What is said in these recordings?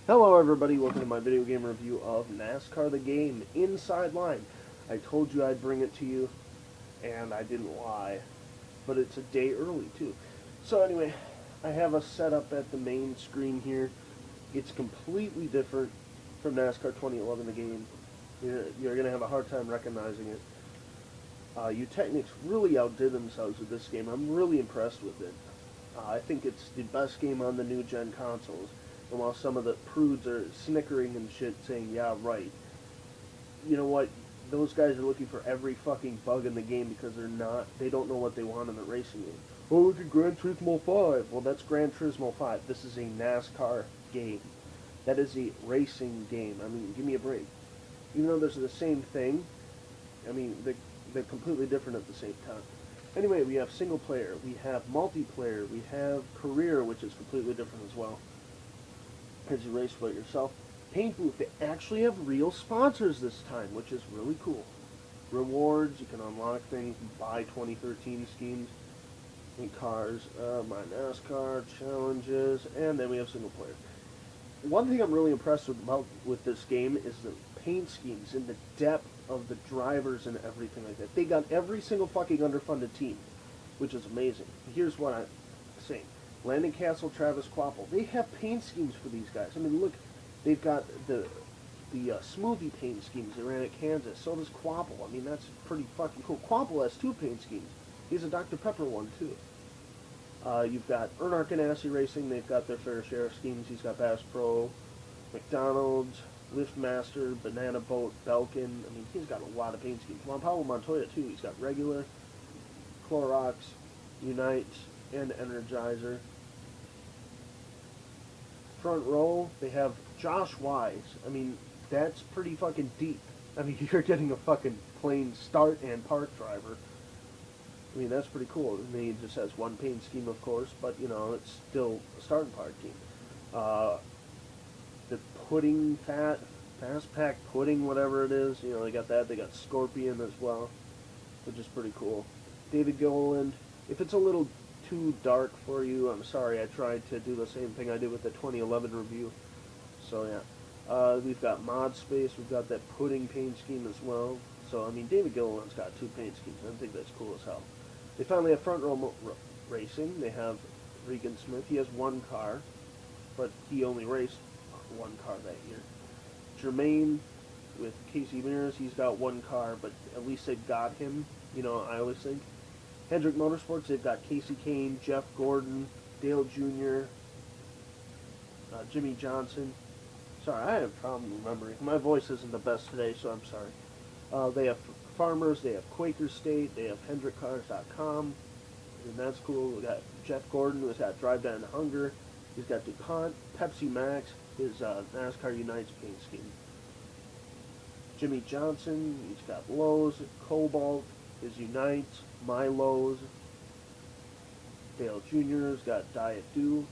Hello everybody, welcome to my video game review of NASCAR the game, Inside Line. I told you I'd bring it to you, and I didn't lie, but it's a day early too. So anyway, I have us set up at the main screen here. It's completely different from NASCAR 2011 the game. You're going to have a hard time recognizing it. Technics really outdid themselves with this game. I'm really impressed with it. I think it's the best game on the new gen consoles. And while some of the prudes are snickering and shit saying, yeah, right, you know what? Those guys are looking for every fucking bug in the game because they don't know what they want in the racing game. Oh, look at Gran Turismo 5. Well, that's Gran Turismo 5. This is a NASCAR game. That is a racing game. I mean, give me a break. Even though those are the same thing, I mean, they're completely different at the same time. Anyway, we have single player, we have multiplayer, we have career, which is completely different as well, as you race for it yourself. Paint booth, they actually have real sponsors this time, which is really cool. Rewards, you can unlock things, buy 2013 schemes in cars, my NASCAR challenges, and then we have single player. One thing I'm really impressed with this game is the paint schemes and the depth of the drivers and everything like that. They got every single fucking underfunded team, which is amazing. Here's what I'm saying. Landon Castle, Travis Quapple, they have paint schemes for these guys. I mean, look, they've got the smoothie paint schemes they ran at Kansas. So does Quapple. I mean, that's pretty fucking cool. Quapple has two paint schemes. He's a Dr. Pepper one, too. You've got Earnhardt Ganassi Racing. They've got their fair share of schemes. He's got Bass Pro, McDonald's, Liftmaster, Banana Boat, Belkin. I mean, he's got a lot of paint schemes. Juan Pablo Montoya, too. He's got regular, Clorox, Unite, and Energizer. Front row, they have Josh Wise. I mean, that's pretty fucking deep. I mean, you're getting a fucking plain start and park driver. I mean, that's pretty cool. I mean, he just has one paint scheme, of course, but, you know, it's still a start and park team. The pudding fast pack pudding, whatever it is, you know, they got that. They got Scorpion as well, which is pretty cool. David Gilliland. If it's a little too dark for you, I'm sorry. I tried to do the same thing I did with the 2011 review. So, yeah. We've got Mod Space. We've got that pudding paint scheme as well. So, I mean, David Gilliland's got two paint schemes. I think that's cool as hell. They finally have front row racing. They have Regan Smith. He has one car, but he only raced one car that year. Jermaine with Casey Mears, he's got one car, but at least they've got him. You know, I always think. Hendrick Motorsports, they've got Casey Kane, Jeff Gordon, Dale Jr., Jimmy Johnson. Sorry, I have a problem remembering. My voice isn't the best today, so I'm sorry. They have Farmers, they have Quaker State, they have HendrickCars.com, and that's cool. We got Jeff Gordon, who's got Drive Down to Hunger. He's got DuPont, Pepsi Max, his NASCAR Unites paint scheme. Jimmy Johnson, he's got Lowe's, Cobalt, his Unites, My Lowe's. Dale Jr.'s got Diet Dew,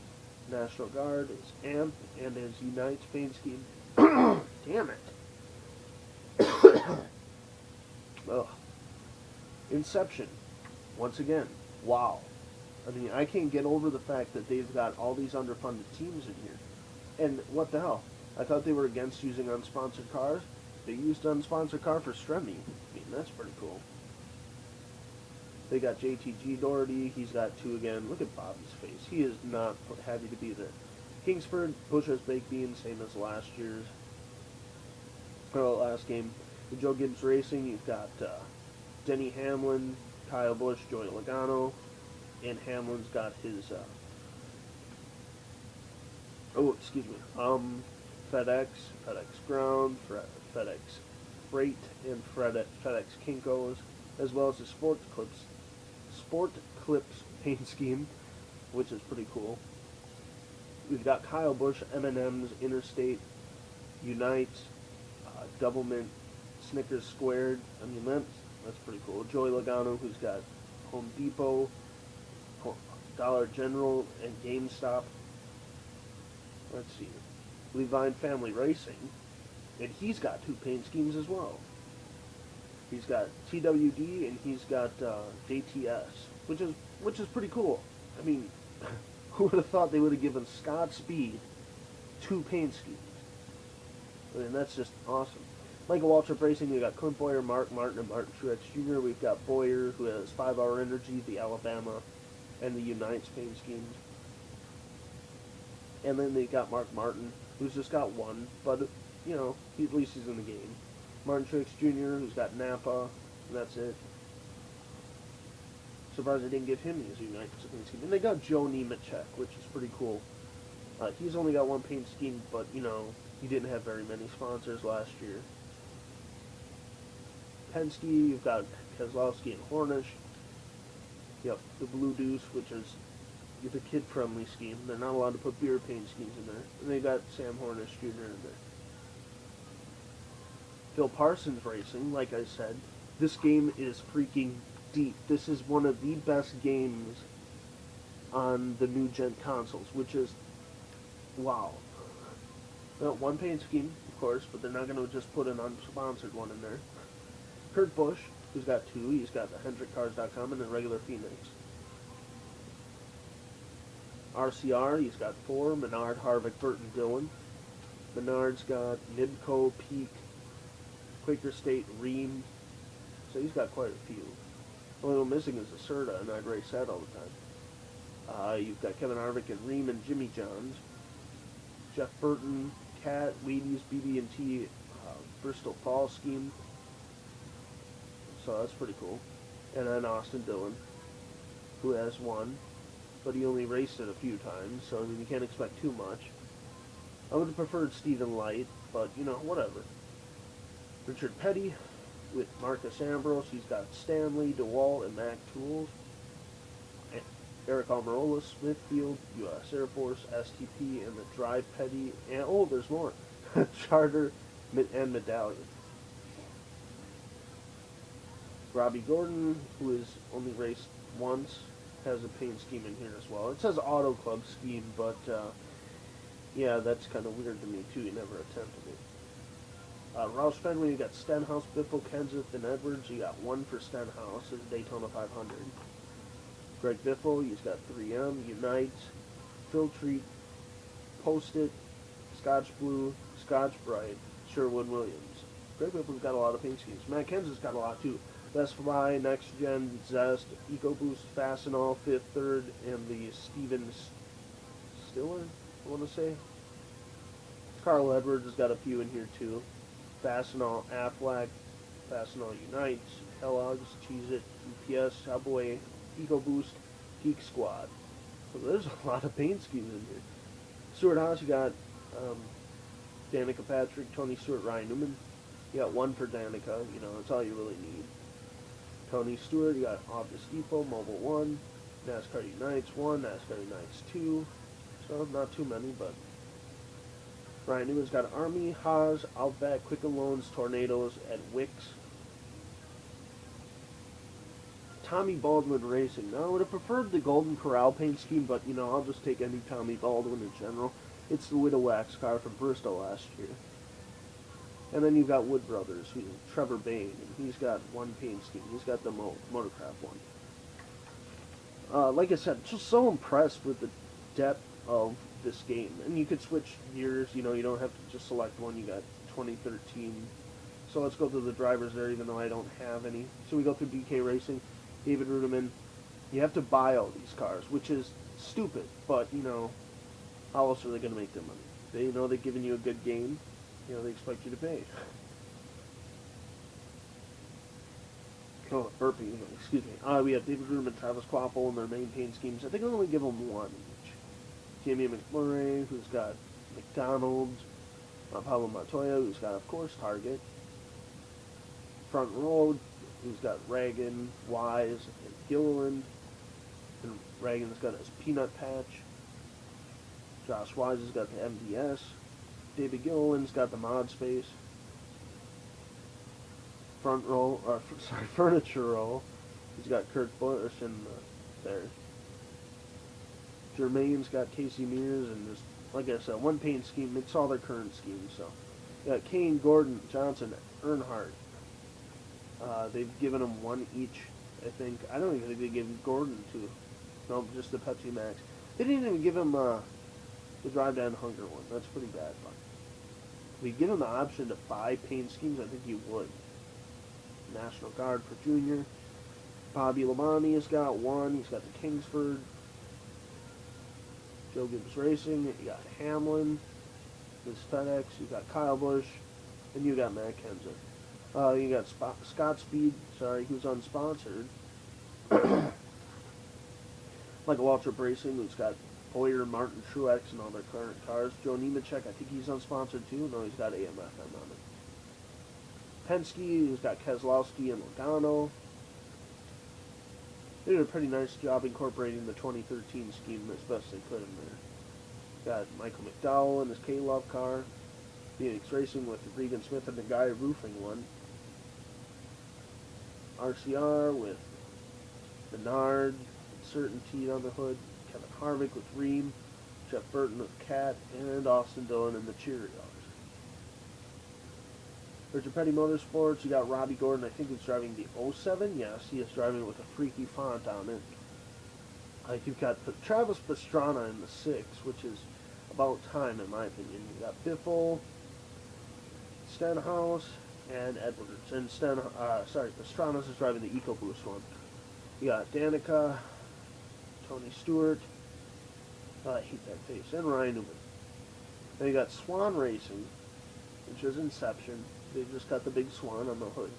National Guard, his AMP, and his Unites paint scheme. Damn it. Ugh. Inception. Once again. Wow. I mean, I can't get over the fact that they've got all these underfunded teams in here. And what the hell? I thought they were against using unsponsored cars. They used unsponsored car for Stremmy. I mean, that's pretty cool. They got JTG Doherty. He's got two again. Look at Bobby's face. He is not happy to be there. Kingsford, Bush's Baked Beans, same as last year's. Last game. With Joe Gibbs Racing, you've got Denny Hamlin, Kyle Busch, Joey Logano, and Hamlin's got his, FedEx, FedEx Ground, FedEx Freight, and FedEx Kinko's, as well as the Sport Clips paint scheme, which is pretty cool. We've got Kyle Busch, M&M's, Interstate, Unites, Doublemint, Snickers Squared. I mean, that's pretty cool. Joey Logano, who's got Home Depot, Dollar General, and GameStop. Let's see. Levine Family Racing, and he's got two paint schemes as well. He's got TWD and he's got JTS, which is pretty cool. I mean, who would have thought they would have given Scott Speed 2 paint schemes. I mean, that's just awesome. Michael Waltrip Racing, we got Clint Boyer, Mark Martin, and Martin Truex Jr. We've got Boyer, who has 5-Hour Energy, the Alabama, and the Unites paint schemes. And then they got Mark Martin, who's just got 1, but, you know, at least he's in the game. Martin Truex Jr., who's got Napa, and that's it. Surprised they didn't give him his Unites paint scheme. And they got Joe Nemechek, which is pretty cool. He's only got 1 paint scheme, but, you know, he didn't have very many sponsors last year. Penske, you've got Keselowski and Hornish. You have the Blue Deuce, which is the kid-friendly scheme. They're not allowed to put beer paint schemes in there. And they got Sam Hornish Jr. in there. Phil Parsons Racing, like I said, this game is freaking deep. This is one of the best games on the new gen consoles, which is, wow. Well, 1 paint scheme, of course, but they're not going to just put an unsponsored one in there. Kurt Busch, who's got 2. He's got the HendrickCars.com and the regular Phoenix. RCR, he's got 4. Menard, Harvick, Burton, Dillon. Menard's got Nibco, Peak, Quaker State, Ream. So he's got quite a few. The only one missing is the Serta, and I'd race that all the time. You've got Kevin Harvick and Ream and Jimmy Johns. Jeff Burton, Cat, Wheaties, BB&T, Bristol Fall scheme. So that's pretty cool. And then Austin Dillon, who has 1, but he only raced it a few times, so I mean, you can't expect too much. I would have preferred Stephen Light, but, you know, whatever. Richard Petty with Marcus Ambrose. He's got Stanley, DeWalt, and Mac Tools. Eric Almirola, Smithfield, U.S. Air Force, STP, and the Drive Petty. And, oh, there's more. Charter and Medallion. Robbie Gordon, who has only raced once, has a paint scheme in here as well. It says Auto Club scheme, but yeah, that's kind of weird to me too. He never attempted it. Roush Fenway, you got Stenhouse, Biffle, Kenseth, and Edwards. You got 1 for Stenhouse, his Daytona 500. Greg Biffle, he's got 3M, Unites, Filtrete, Post-it, Scotch Blue, Scotch Bright, Sherwood Williams. Greg Biffle's got a lot of paint schemes. Matt Kenseth's got a lot too. Best Fly, Next Gen, Zest, EcoBoost, Fastenal, Fifth Third, and the Stevens Stiller, I want to say. Carl Edwards has got a few in here too. Fastenal, Aflac, Fastenal Unites, Kellogg's, Cheez-It, UPS, Subway, EcoBoost, Geek Squad. So there's a lot of paint schemes in here. Stuart Haas, you got Danica Patrick, Tony Stewart, Ryan Newman. You got 1 for Danica, you know, that's all you really need. Tony Stewart, you got Office Depot, Mobile 1, NASCAR Unites 1, NASCAR Unites 2. So not too many, but Ryan Newman's got Army, Haas, Outback, Quicken Loans, Tornadoes, and Wicks. Tommy Baldwin Racing. Now, I would have preferred the Golden Corral paint scheme, but, you know, I'll just take any Tommy Baldwin in general. It's the Widow Wax car from Bristol last year. And then you've got Wood Brothers, who's Trevor Bain, and he's got 1 paint scheme. He's got the Motorcraft one. Like I said, just so impressed with the depth of this game. And you could switch years, you know, you don't have to just select one. You got 2013. So let's go through the drivers there, even though I don't have any. So we go through DK Racing, David Rudiman. You have to buy all these cars, which is stupid, but, you know, how else are they going to make their money? They know they're giving you a good game. You know, they expect you to pay. Oh, burping. Excuse me. We have David Rudiman and Travis Kvapil in their main paint schemes. I think I'll only give them 1 each. Jamie McMurray, who's got McDonald's. Pablo Montoya, who's got, of course, Target. Front row, who's got Reagan, Wise, and Gilliland. And Reagan's got his Peanut Patch. Josh Wise has got the MDS. David Gilliland's got the Mod Space. Furniture row. He's got Kurt Busch and there. Jermaine's got Casey Mears, and just, like I said, 1 paint scheme. It's all their current schemes. So, you got Kane, Gordon, Johnson, Earnhardt. They've given them 1 each, I think. I don't even think they gave Gordon 2. No, just the Pepsi Max. They didn't even give him The Drive Down Hunger one. That's pretty bad fun. If you give him the option to buy paint schemes, I think you would. National Guard for Junior. Bobby Labonte has got one. He's got the Kingsford. Joe Gibbs Racing. You got Hamlin. This FedEx. You got Kyle Busch. And you got Matt Kenseth. You got Scott Speed. Sorry, he was unsponsored. Michael Waltrip Racing, who's got Boyer, Martin Truex, and all their current cars. Joe Nemechek, I think he's unsponsored too. No, he's got AMFM on it. Penske, who's got Keselowski and Logano. They did a pretty nice job incorporating the 2013 scheme as best they could in there. Got Michael McDowell in his K-Love car. Phoenix Racing with Regan Smith and the Guy Roofing one. RCR with Menard, Certainty on the hood. Kevin Harvick with Ream. Jeff Burton with Cat. And Austin Dillon in the Cheerios. Richard Petty Motorsports, you got Robbie Gordon, I think he's driving the 07. Yes, he is driving with a freaky font on it. You've got Travis Pastrana in the 6, which is about time in my opinion. You got Biffle, Stenhouse, and Edwards. And Pastrana's is driving the EcoBoost one. You got Danica, Tony Stewart, I hate that face, and Ryan Newman. Then you got Swan Racing, which is Inception. They just got the big swan on the hood.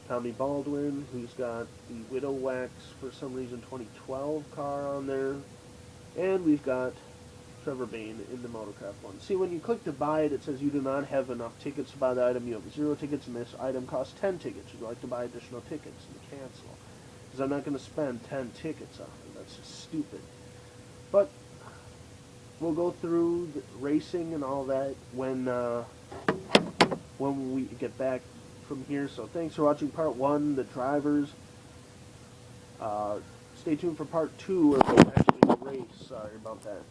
Tommy Baldwin, who's got the Widow Wax, for some reason, 2012 car on there. And we've got Trevor Bayne in the Motocraft one. See, when you click to buy it, it says you do not have enough tickets to buy the item. You have 0 tickets, and this item costs 10 tickets. Would you like to buy additional tickets and cancel? Because I'm not going to spend 10 tickets on it. That's just stupid. But we'll go through the racing and all that when we get back from here. So thanks for watching part 1, the drivers. Stay tuned for part 2, where we'll actually race. Sorry about that.